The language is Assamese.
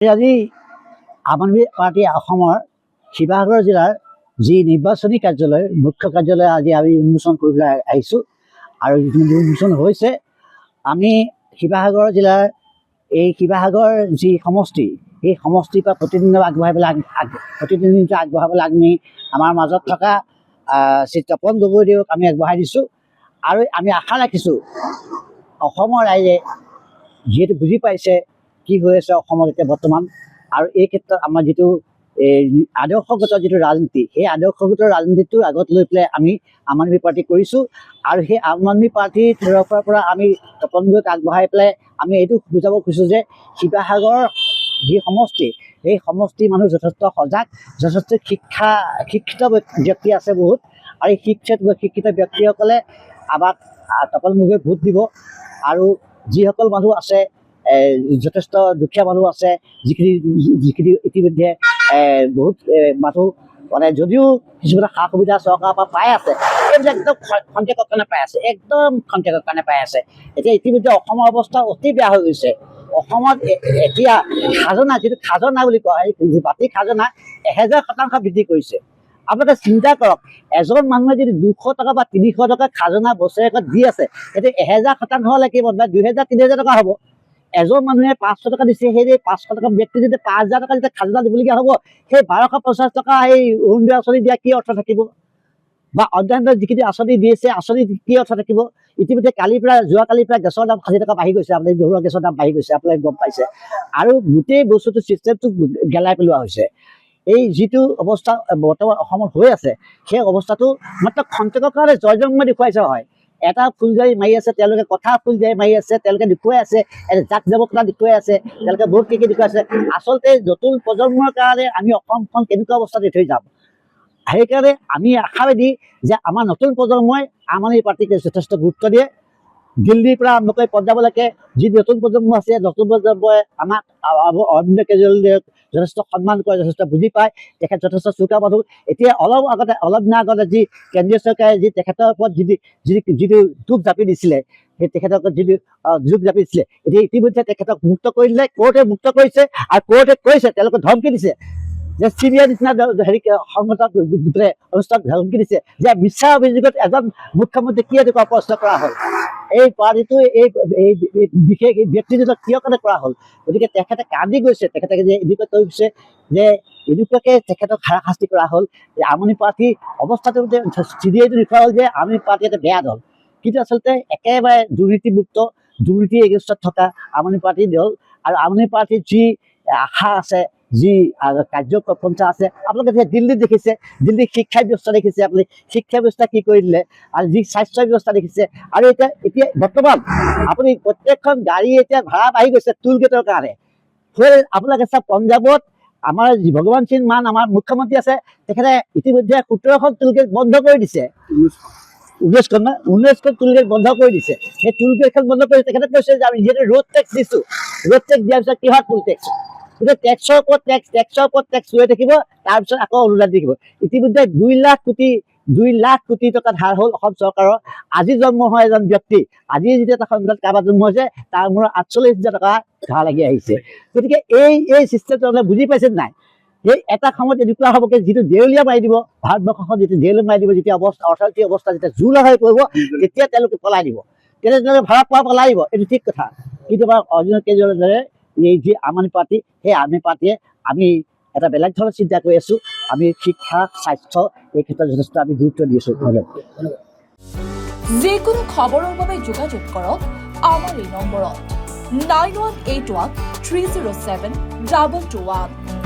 আজি আম আদমি পাৰ্টি অসমৰ শিৱসাগৰ জিলাৰ যি নিৰ্বাচনী কাৰ্যালয় মুখ্য কাৰ্যালয় আজি আমি উন্মোচন কৰিবলৈ আহিছোঁ আৰু ইতিমধ্যে উন্মোচন হৈছে। আমি শিৱসাগৰ জিলাৰ এই শিৱসাগৰ যি সমষ্টি এই সমষ্টিৰ পৰা প্ৰতিনিধিত্ব আগবঢ়াবলৈ আমি আমাৰ মাজত থকা শ্ৰী তপন গগৈদেৱক আমি আগবঢ়াই দিছোঁ আৰু আমি আশা ৰাখিছোঁ অসমৰ ৰাইজে যিহেতু বুজি পাইছে কি হৈ আছে অসমত এতিয়া বৰ্তমান, আৰু এই ক্ষেত্ৰত আমাৰ যিটো আদৰ্শগত যিটো ৰাজনীতি সেই আদৰ্শগত ৰাজনীতিটোৰ আগত লৈ পেলাই আমি আম আদমি পাৰ্টি কৰিছোঁ। আৰু সেই আম আদমি পাৰ্টিৰ তৰফৰ পৰা আমি তপন গগৈক আগবঢ়াই পেলাই আমি এইটো বুজাব খুজিছোঁ যে শিৱসাগৰ যি সমষ্টি সেই সমষ্টিৰ মানুহ যথেষ্ট সজাগ, যথেষ্ট শিক্ষিত ব্যক্তি আছে বহুত, আৰু এই শিক্ষিত ব্যক্তিসকলে আমাক তপন গগৈক ভোট দিব। আৰু যিসকল মানুহ আছে যথেষ্ট দুখীয়া মানুহ আছে যিখিনি ইতিমধ্যে বহুত মানুহ মানে যদিও কিছুমান সা সুবিধা চৰকাৰৰ পৰা পাই আছে, এইবিলাক একদম খন্তেকৰ কাৰণে পাই আছে, একদম খন্তেকৰ কাৰণে পাই আছে। এতিয়া ইতিমধ্যে অসমৰ অৱস্থা অতি বেয়া হৈ গৈছে। অসমত এতিয়া খাজনা যিটো খাজনা বুলি কয় বাতি খাজনা 1000% বৃদ্ধি কৰিছে। আপোনালোকে চিন্তা কৰক, এজন মানুহে যদি 200 টকা বা 300 টকা খাজনা বছৰেকত দি আছে, সেইটো 1000% হ'লে কিমান বা 2000-3000 টকা হ'ব। এজন মানুহে 500 টকা দিছে, সেই 500 টকা ব্যক্তি যদি 5000 টকা যেতিয়া খাজনা দিবলগীয়া হ'ব, সেই 1250 টকা এই অৰুণোদয় আঁচনি দিয়া কি অৰ্থ থাকিব, বা অন্যান্য যিখিনি আঁচনি দিছে আঁচনি কি অৰ্থ থাকিব। ইতিমধ্যে যোৱাকালিৰ পৰা গেছৰ দাম 60 টকা বাঢ়ি গৈছে, আপুনি ঘৰুৱা গেছৰ দাম বাঢ়ি গৈছে, আপোনালোকে গম পাইছে। আৰু গোটেই বস্তুটো চিষ্টেমটো গেলাই পেলোৱা হৈছে। এই যিটো অৱস্থা বৰ্তমান অসমত হৈ আছে সেই অৱস্থাটো মাত্ৰ খন্তেকৰ কাৰণে জয়জন্ম দেখুৱাইছে হয়। এটা ফুলজাৰি মাৰি আছে তেওঁলোকে, কথা ফুলজাৰি মাৰি আছে তেওঁলোকে, দেখুৱাই আছে জাক জমকতা দেখুৱাই আছে তেওঁলোকে, বহুত কি দেখুৱাই আছে। আচলতে নতুন প্ৰজন্মৰ কাৰণে আমি অসমখন কেনেকুৱা অৱস্থাত দি থৈ যাম, সেইকাৰণে আমি আশাবাদী যে আমাৰ নতুন প্ৰজন্মই আম আদমি পাৰ্টিক যথেষ্ট গুৰুত্ব দিয়ে। দিল্লীৰ পৰা আৰম্ভ কৰি পঞ্জাৱলৈকে যি নতুন প্ৰজন্ম আছে, নতুন প্ৰজন্মই আমাক অৰবিন্দ কেজৰিৱালক যথেষ্ট সন্মান কৰে, যথেষ্ট বুজি পায়। তেখেত যথেষ্ট চোকা মানুহ। এতিয়া অলপ দিনৰ আগতে যি কেন্দ্ৰীয় চৰকাৰে যি তেখেতৰ ওপৰত যিটো দুখ জাপি দিছিলে, সেই তেখেতৰ ওপৰত যিটো দুখ জাপি দিছিলে, এতিয়া ইতিমধ্যে তেখেতক মুক্ত কৰি দিলে, কোৰ্টে মুক্ত কৰিছে। আৰু কোৰ্টে কৈছে, তেওঁলোকে ধমকি দিছে যে CBI নিচিনা সংগঠন অনুষ্ঠান ধমকি দিছে যে মিছা অভিযোগত এজন মুখ্যমন্ত্ৰী কিয় এনেকুৱা প্ৰশ্ন কৰা হ'ল, এই পাৰ্টিটো এই বিশেষ ব্যক্তিজনক কিয় কাৰণে কৰা হ'ল। গতিকে তেখেতে কান্দি গৈছে, তেখেতে যে এনেকুৱা কৈছে যে এনেকুৱাকে তেখেতক হাৰাশাস্তি কৰা হ'ল। যে আম আদমি পাৰ্টি অৱস্থাটো CBI-টো দেখুওৱা হ'ল যে আম আদমি পাৰ্টি এটা বেয়া দল, কিন্তু আচলতে একেবাৰে দুৰ্নীতিমুক্ত, দুৰ্নীতি এগেইনষ্টত থকা আম আদমি পাৰ্টিৰ দল। আৰু আম আদমি পাৰ্টিৰ যি আশা আছে, যি কাৰ্যপন্থা আছে, আপোনালোকে যে দিল্লীত দেখিছে, দিল্লীৰ শিক্ষা ব্যৱস্থা দেখিছে, আপুনি শিক্ষা ব্যৱস্থা কি কৰি দিলে, আৰু যি স্বাস্থ্য ব্যৱস্থা দেখিছে। আৰু এতিয়া বৰ্তমান আপুনি প্ৰত্যেকখন গাড়ী এতিয়া ভাড়া বাঢ়ি গৈছে টোল গেটৰ কাৰণে। সেই আপোনালোকে চাওক, পঞ্জাৱত আমাৰ যি ভগৱান সিং মান আমাৰ মুখ্যমন্ত্ৰী আছে, তেখেতে ইতিমধ্যে 17খন টোল গেট বন্ধ কৰি দিছে। 19খন টোল গেট বন্ধ কৰি দিছে। সেই টোল গেটখন বন্ধ কৰি তেখেতে কৈছে যে আমি যিহেতু ৰোড টেক্স দিছোঁ, ৰোড টেক্স দিয়াৰ পিছত কিহত টোল টেক্স, গতিকে টেক্সৰ ওপৰত টেক্স লৈ থাকিব, তাৰপিছত আকৌ অনুদান দি থাকিব। ইতিমধ্যে 2 লাখ কোটি টকা ধাৰ হ'ল অসম চৰকাৰৰ। আজি জন্ম হয় এজন ব্যক্তি, আজি যেতিয়া এটা সন্তান কাৰোবাৰ জন্ম হৈছে, তাৰ মূৰত 48,000 টকা ধাৰ লাগি আহিছে। গতিকে এই চিষ্টেমটো আপোনালোকে বুজি পাইছে নাই? এই এটা সময়ত এনেকুৱা হ'বগে যিটো দেউলীয়া মাৰি দিব, ভাৰতবৰ্ষখন যিটো দেউলীয়া মাৰি দিব, যেতিয়া অৰ্থনৈতিক অৱস্থা যেতিয়া জোৰলা হৈ পৰিব, তেতিয়া তেওঁলোকে পলাই দিব, তেতিয়া তেওঁলোকে ভাৰত পোৱা পলাই দিব। এইটো ঠিক কথা। কিন্তু আমাৰ অৰবিন্দ কেজৰিৱালৰ দৰে এই যি আম আদমি পাৰ্টি, সেই আম আদমি পাৰ্টিয়ে আমি এটা বেলেগ ধৰণৰ চিন্তা কৰি আছোঁ। আমি শিক্ষা, স্বাস্থ্য এই ক্ষেত্ৰত যথেষ্ট আমি গুৰুত্ব দি আছোঁ। যিকোনো খবৰৰ বাবে যোগাযোগ কৰক আমাৰ এই নম্বৰত 9181 307 221।